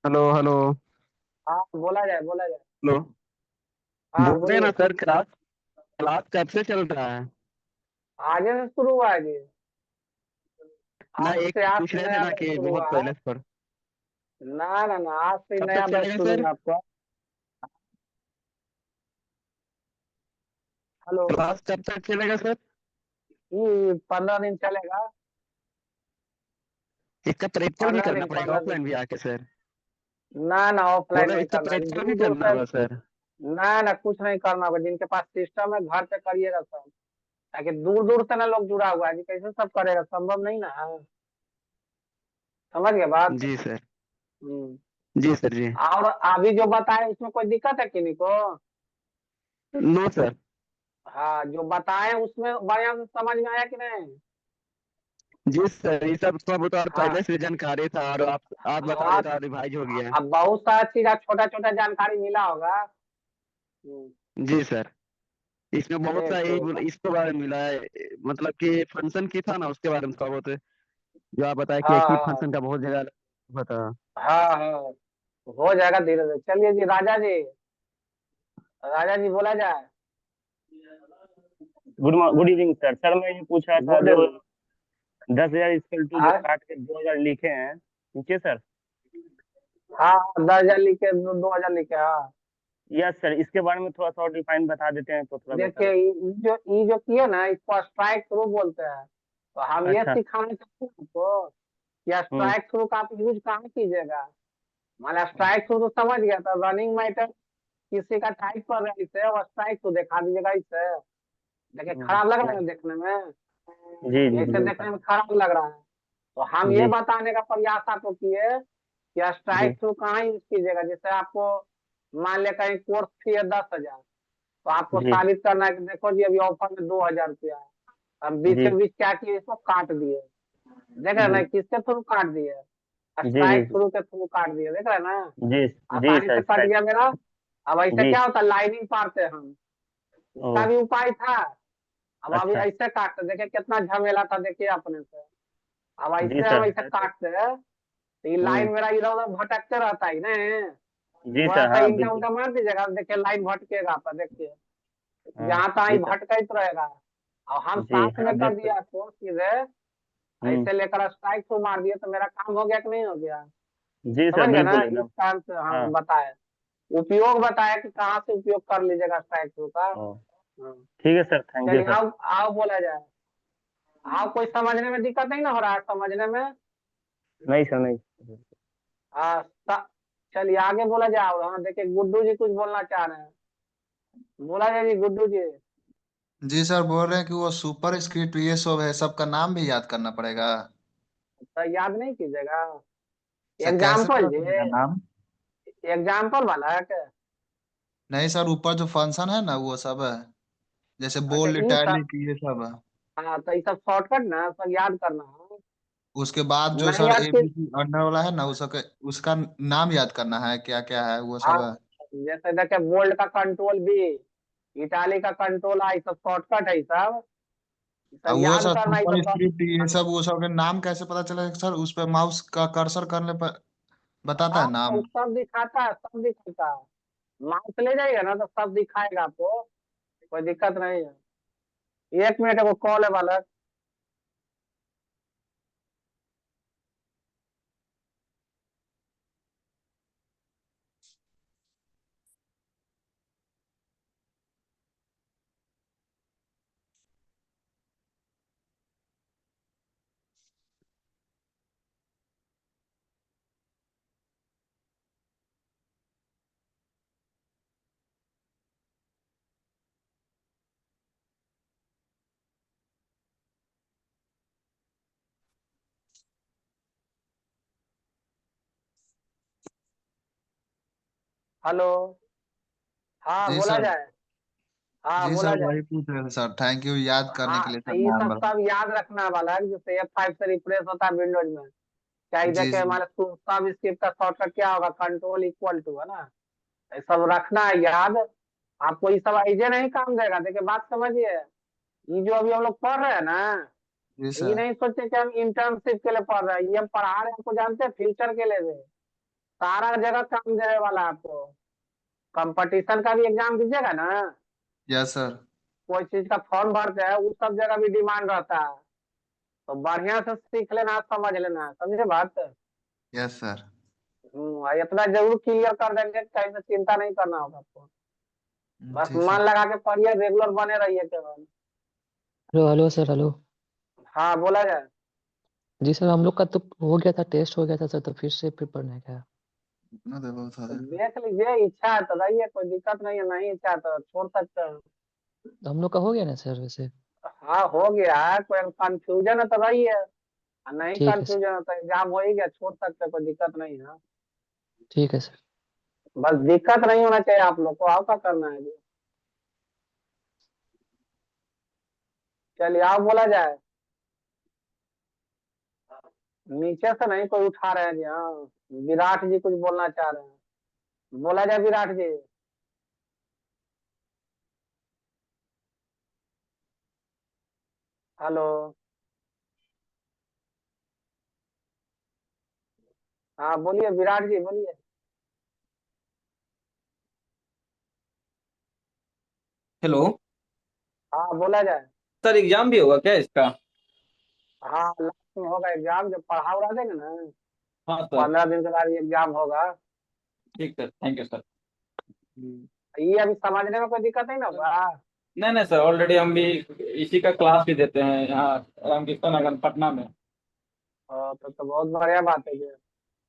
Hello hello. हाँ बोला जाए, बोला जाए। हेलो। हाँ बोलते हैं ना बोलिए। सर, क्लास क्लास कब से चल रहा है? आज से शुरू हुआ है जी, ना, आज एक से आज पूछ से रहे थे नया ना बैच कि शुरू बहुत हुआ है। पहले से पर ना ना ना, आज से कब नया तक बैच चलेगा शुरू सर? है आपका। हेलो। क्लास कब तक चलेगा सर? ये 15 दिन चलेगा। इसका प्रैक्टिकल भी 15 करना दिन पड़ेगा 15 दिन। ऑफलाइन भी आके सर? ना ना, ऑफलाइन बोलो नहीं इसका करना है, प्रैक्टिकल दूर भी दूर करना से। होगा सर? ना ना, कुछ नहीं करना होगा, जिनके पास सिस्टम है घर पे करिएगा सब। ताकि दूर दूर से ना लोग जुड़ा हुआ है, कि कैसे सब करेगा, संभव नहीं ना है। समझ गए बात। जी सर। हम्म। जी सर जी। और अभी जो बताए उसमें कोई दिक्कत है किन्हीं को। No sir. हाँ, जो बताए उसमें बढ़िया से समझ में आया कि नहीं। जी सर, ये सब तो बहुत और हाँ पहले से जानकारी था, और आप बता हाँ, रहे तो रिवाइज हो गया। अब बहुत सारा चीज छोटा छोटा जानकारी मिला होगा। जी सर। इसमें बहुत सा ठीक ठीक। इसके बारे में मिला है, मतलब कि फंक्शन की था ना, उसके बारे में थोड़ा बहुत जो आप बताए कि एक ही हाँ फंक्शन का बहुत जगह बता। हाँ हाँ, हो जाएगा धीरे धीरे। चलिए जी, राजा जी, राजा जी बोला जाए। Good evening sir. सर मैं ये पूछ रहा था, गुड। जो 10,000 इक्वल टू जो आज काट के 2,000 लिखे हैं नीचे सर। हाँ, 10,000 लिखे, 2,000 लिखे, हाँ। यस सर, इसके बारे में थोड़ा सा और डिफाइन बता देते हैं तो थोड़ा बेहतर देखिए होता। ये जो किया ना, इसको स्ट्राइक थ्रू बोलते हैं। तो हम ये अच्छा। सिखाना चाहते हैं आपको कि हम्म। स्ट्राइक थ्रू का आप यूज कहाँ कीजिएगा। मान स्ट्राइक थ्रू तो समझ गया था, रनिंग मैटर किसी का टाइप कर रहे इसे, और स्ट्राइक थ्रू दिखा दीजिएगा इसे। देखिए खराब लग रहा है देखने में, जी जी ऐसे बिल्कुल देखने सर। में खराब लग रहा है। तो हम ये जी बताने का प्रयास आपको किए कि जी। स्ट्राइक थ्रू कहाँ यूज कीजिएगा। जैसे आपको मान लिया कहीं कोर्स फी है 10,000, तो आपको जी साबित करना है कि देखो जी अभी ऑफर में 2,000 रुपया है, हम बीच जी के बीच क्या किए, इसको काट दिए। देख रहे हैं ना जी किसके थ्रू काट दिए, जी स्ट्राइक जी थ्रू के थ्रू काट दिए, देख रहे हैं ना। जी जी आसानी सर, से कट स्ट्राइक। गया मेरा। अब ऐसे जी। क्या होता है, लाइनिंग पारते हम, ओ। इसका भी उपाय था। अब अभी अच्छा। ऐसे काटते, देखिए कितना झमेला था, देखिए अपने से। अब जी ऐसे हम सर ऐसे है तो। काटते हैं, तो ये लाइन मेरा इधर उधर भटकते रहता है ना। जी थोड़ा सर, सा हाँ इनका बिल्कुल। उनका मार दीजिएगा, देखिए लाइन भटकेगा आपका, देखिए हाँ यहाँ तक जी सर। भटकते रहेगा। और हम जी साथ में हाँ कर बिल्कुल। दिया आपको सीधे, हम्म। ऐसे लेकर स्ट्राइक थ्रू मार दिए, तो मेरा काम हो गया कि नहीं हो गया। जी सर समझ गया ना, बिल्कुल इस एकदम। काम से हाँ। हम बताए, उपयोग बताया कि कहाँ से उपयोग कर लीजिएगा स्ट्राइक थ्रू का। ओ। हाँ। ठीक है सर, थैंक यू चलिए सर। आओ आओ बोला जाए। आओ, कोई समझने में दिक्कत नहीं ना हो रहा है, समझने में। नहीं सर, नहीं। हाँ चलिए आगे बोला जाए। हाँ देखिए गुड्डू जी कुछ बोलना चाह रहे हैं, बोला जाए जी गुड्डू जी। जी सर, बोल रहे हैं कि वो सुपर स्क्रिप्ट ये सब है, सबका नाम भी याद करना पड़ेगा। तो याद नहीं कीजिएगा, सर कैसे एग्जाम्पल पता जी, चलेगा नाम? एग्जाम्पल वाला है क्या। नहीं सर, ऊपर जो फंक्शन है ना वो सब है, जैसे अच्छा बोल्ड ये सब। इटैलिक ये सब है। हाँ तो ये सब शॉर्टकट ना, सब याद करना है। उसके बाद जो नहीं सर याद की। ABC अंडर वाला है ना उसका नाम याद करना है, क्या क्या है वो हाँ, सब है। जैसे देखे बोल्ड का कंट्रोल बी, इटाली का कंट्रोल आई, सब शॉर्टकट है, सब और सब वो याद सब करना ही तो सुपर सब। स्क्रिप्ट ये सब वो सब के नाम कैसे पता चलेगा सर? उस पे माउस का कर्सर करने पर बताता हाँ, है नाम? वो सब दिखाता है, सब दिखाता है। माउस ले जाइएगा ना तो सब दिखाएगा आपको, कोई दिक्कत नहीं है। 1 मिनट को कॉल है बालक। हेलो। हाँ जी बोला सर। जाए। हाँ जी बोला सर जाए। वही पूछ रहे थे सर, थैंक यू याद करने हाँ के लिए तो सर ये नाम सब बता। सब याद रखना वाला है, जैसे F5 से रिफ्रेश होता है विंडोज में, क्या जी देखे जी। हमारे सब स्क्रिप्ट का शॉर्टकट क्या होगा, कंट्रोल इक्वल टू, है ना। ये सब रखना है याद। आपको ये सब ऐसे नहीं काम देगा, देखिए बात समझिए। ये जो अभी हम लोग पढ़ रहे हैं ना, जी ये सर। नहीं सोचे कि हम इंटर्नशिप के लिए पढ़ रहे हैं, ये हम पढ़ा रहे हैं, आपको जानते हैं फ्यूचर के लिए भी सारा जगह काम देने वाला है आपको। कंपटीशन का भी एग्जाम दीजिएगा ना, यस सर। कोई चीज का फॉर्म भरते हैं, उस सब जगह भी डिमांड रहता है। तो बढ़िया से सीख लेना, समझ लेना, समझे बात। Yes sir. इतना जरूर क्लियर कर देंगे, कहीं से चिंता नहीं करना होगा आपको। बस जी मन सर। लगा के पढ़िए, रेगुलर बने रहिए केवल। Hello hello sir, hello. हाँ बोला जाए। जी सर, हम लोग का तो हो गया था, टेस्ट हो गया था सर, तो फिर से पेपर नहीं गया। इतना दे बहुत तो है। देख लीजिए, इच्छा है तो रहिए, कोई दिक्कत नहीं है, नहीं इच्छा है तो छोड़ सकते हैं। तो हम लोग का हो गया ना सर वैसे? हाँ हो गया है, कोई कंफ्यूजन है तो रहिए, और नहीं ठीक है सर। कंफ्यूजन है तो एग्जाम हो ही गया, छोड़ सकते हैं, कोई दिक्कत नहीं है। ठीक है सर। बस दिक्कत नहीं होना चाहिए आप लोग को, आओ क्या करना है जी। चलिए आओ बोला जाए। नीचे से नहीं कोई उठा रहे हैं जी, हाँ। विराट जी कुछ बोलना चाह रहे हैं, बोला जाए विराट जी। हेलो। हाँ बोलिए विराट जी, बोलिए। हेलो। हाँ बोला जाए। सर एग्जाम भी होगा क्या इसका? हाँ लास्ट में होगा एग्जाम, जब पढ़ा उड़ा देंगे ना, हाँ सर। 15 दिन के बाद एग्जाम होगा। ठीक सर, थैंक यू सर। ये अभी समझने में कोई दिक्कत नहीं ना होगा। नहीं नहीं सर, ऑलरेडी हम भी इसी का क्लास भी देते हैं यहाँ रामकृष्ण नगर पटना में। तो बहुत बढ़िया बात है जी।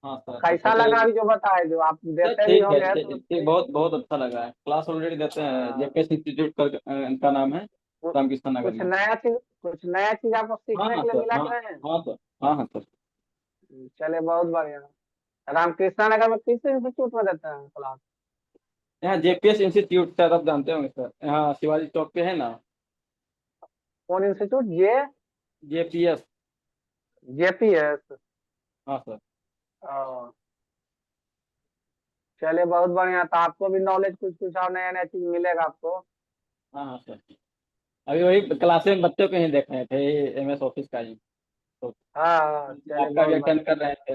हाँ सर, तो कैसा सोचे लगा अभी जो बताए, जो आप सर देते भी ठीक है, होंगे ठीक तो ठीक, बहुत बहुत अच्छा लगा है। क्लास ऑलरेडी देते हैं, हाँ, जेपीएस इंस्टीट्यूट का नाम है, कुछ रामकृष्ण नगर कुछ में। नया चीज, कुछ नया चीज आपको हाँ सीखने हाँ के लिए सर, मिला हाँ। कि नहीं। हाँ सर। हाँ हाँ सर। चले बहुत बढ़िया। रामकृष्णा नगर में किस इंस्टीट्यूट में देते हैं क्लास। यहाँ जेपीएस इंस्टीट्यूट सर, आप जानते होंगे सर, यहाँ शिवाजी चौक पे है ना। कौन इंस्टीट्यूट, जे जेपीएस। जेपीएस। हाँ सर। चलिए बहुत बढ़िया, तो आपको भी नॉलेज कुछ कुछ और नया नया चीज मिलेगा आपको। हाँ हाँ सर। अभी वही क्लास में बच्चों को ही देख रहे थे, एमएस ऑफिस का ही, तो हाँ चलिए आपका भी बहुत अटेंड बढ़िया। कर रहे थे।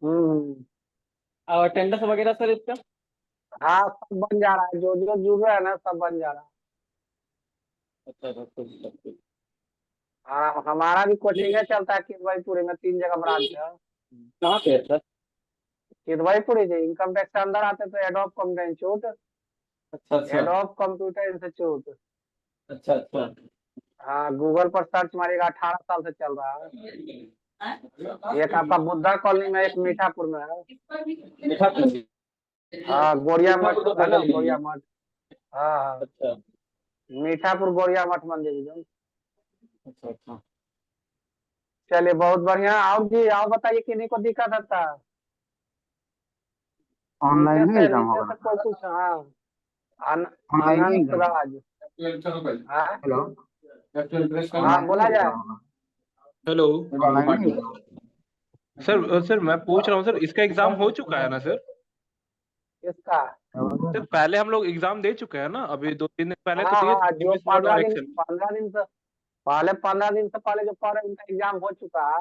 हम्म। और अटेंडेंस वगैरह सर इसका? हाँ सब बन जा रहा है, जो जो जुड़ रहा है ना सब बन जा रहा है। अच्छा सर, सब कुछ। हाँ हमारा भी कोचिंग चलता है किदवईपुरी में, 3 जगह ब्रांच है। कहाँ पे है सर? किदवईपुरी जी, इनकम टैक्स के अंदर आते तो एडोब कंप्यूटर इंस्टीट्यूट, अच्छा अच्छा। Adobe computer institute. अच्छा अच्छा। हाँ गूगल पर सर्च मारिएगा, 18 साल से चल रहा है। एक आपका बुद्धा कॉलोनी में, एक मीठापुर में है। मीठापुर। हाँ गोरिया मठ मीठापुर तो है ना, बगल में ही गोरिया है। मठ। हाँ हाँ। अच्छा मीठापुर गोरिया मठ मंदिर जो। अच्छा। अच्छा चलिए बहुत बढ़िया, आओ जी आओ, बताइए किन्हीं को दिक्कत होता है। नीचे ऑनलाइन ही से, एग्जाम नीचे होगा। से कोई कुछ, हाँ। ऑनलाइन ही अनंत एग्जाम होगा। राज। हाँ हेलो। हाँ ऑनलाइन ही बोला जाए। एग्जाम होगा। हेलो हाँ सर मैं पूछ रहा हूँ सर, इसका एग्जाम हो चुका है ना सर? किसका? सर पहले हम लोग एग्जाम दे चुके हैं ना, अभी 2-3 दिन पहले तो हाँ दिए हाँ, थे जो MS वर्ड और एक्सेल। 15 दिन से पहले जो पढ़ रहे उनका एग्जाम हो चुका है।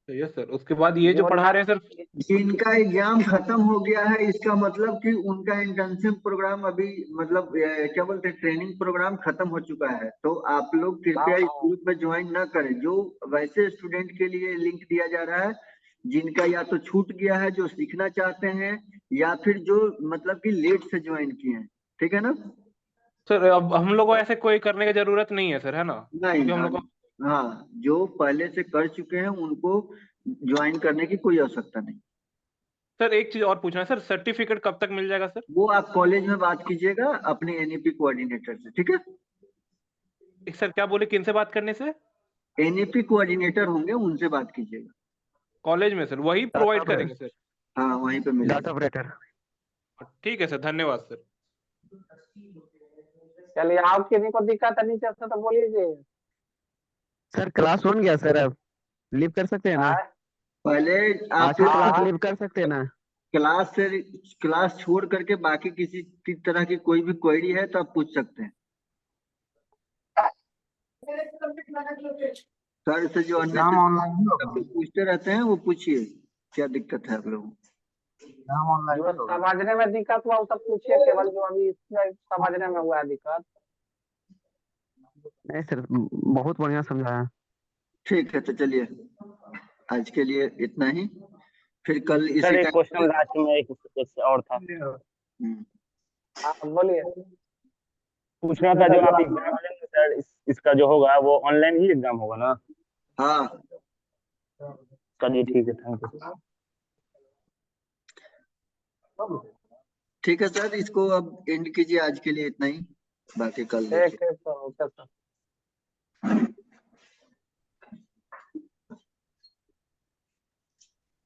यस सर, उसके बाद ये जो जो पढ़ा रहे हैं सर, जिनका एग्जाम खत्म हो गया है इसका मतलब कि उनका इंटर्नशिप प्रोग्राम अभी मतलब क्या बोलते हैं ट्रेनिंग प्रोग्राम खत्म हो चुका है, तो आप लोग कृपया इस ग्रुप में ज्वाइन न करें। जो वैसे स्टूडेंट के लिए लिंक दिया जा रहा है जिनका या तो छूट गया है, जो सीखना चाहते हैं, या फिर जो मतलब कि लेट से ज्वाइन किए हैं, ठीक है ना? सर अब हम लोग को ऐसे कोई करने की जरूरत नहीं है सर, है ना? नहीं, क्योंकि हम लोग को हाँ, जो पहले से कर चुके हैं उनको ज्वाइन करने की कोई आवश्यकता नहीं। सर एक चीज और पूछना है सर, सर्टिफिकेट कब तक मिल जाएगा सर? वो आप कॉलेज में बात कीजिएगा अपने एनईपी कोऑर्डिनेटर से, ठीक है? सर क्या बोले, किन से बात करने से? एनईपी कोऑर्डिनेटर होंगे, उनसे बात कीजिएगा। कॉलेज में सर वही प्रोवाइड करेंगे सर? हाँ, वहीं पे मिलेगा। Data operator. ठीक है सर, धन्यवाद सर। चलिए, आप किसी को दिक्कत है नीचे से तो बोलिए। सर क्लास 1 गया सर, अब लीव कर सकते हैं ना? पहले आज आप की लोग क्लास लीव कर सकते हैं ना? क्लास छोड़ करके बाकी किसी की तरह की कोई भी क्वेरी है तो आप पूछ सकते हैं। सर से जो अन्य पूछते रहते हैं वो पूछिए, क्या दिक्कत है आप लोगों को? जो समझने में दिक्कत हुआ वो सब पूछिए, केवल जो अभी इसमें समझने में हुआ है दिक्कत। नहीं सर, बहुत बढ़िया समझाया। ठीक है, तो चलिए आज के लिए इतना ही, फिर कल सर इसी एक टाइम क्वेश्चन लास्ट में एक कुछ और था हाँ बोलिए। पूछना था, जो आप एग्जाम लेंगे सर इसका जो होगा वो ऑनलाइन ही एग्जाम होगा ना? हाँ चलिए ठीक है, थैंक यू। ठीक है सर, इसको अब एंड कीजिए, आज के लिए इतना ही, बाकी कल ठीक है, ओके सर।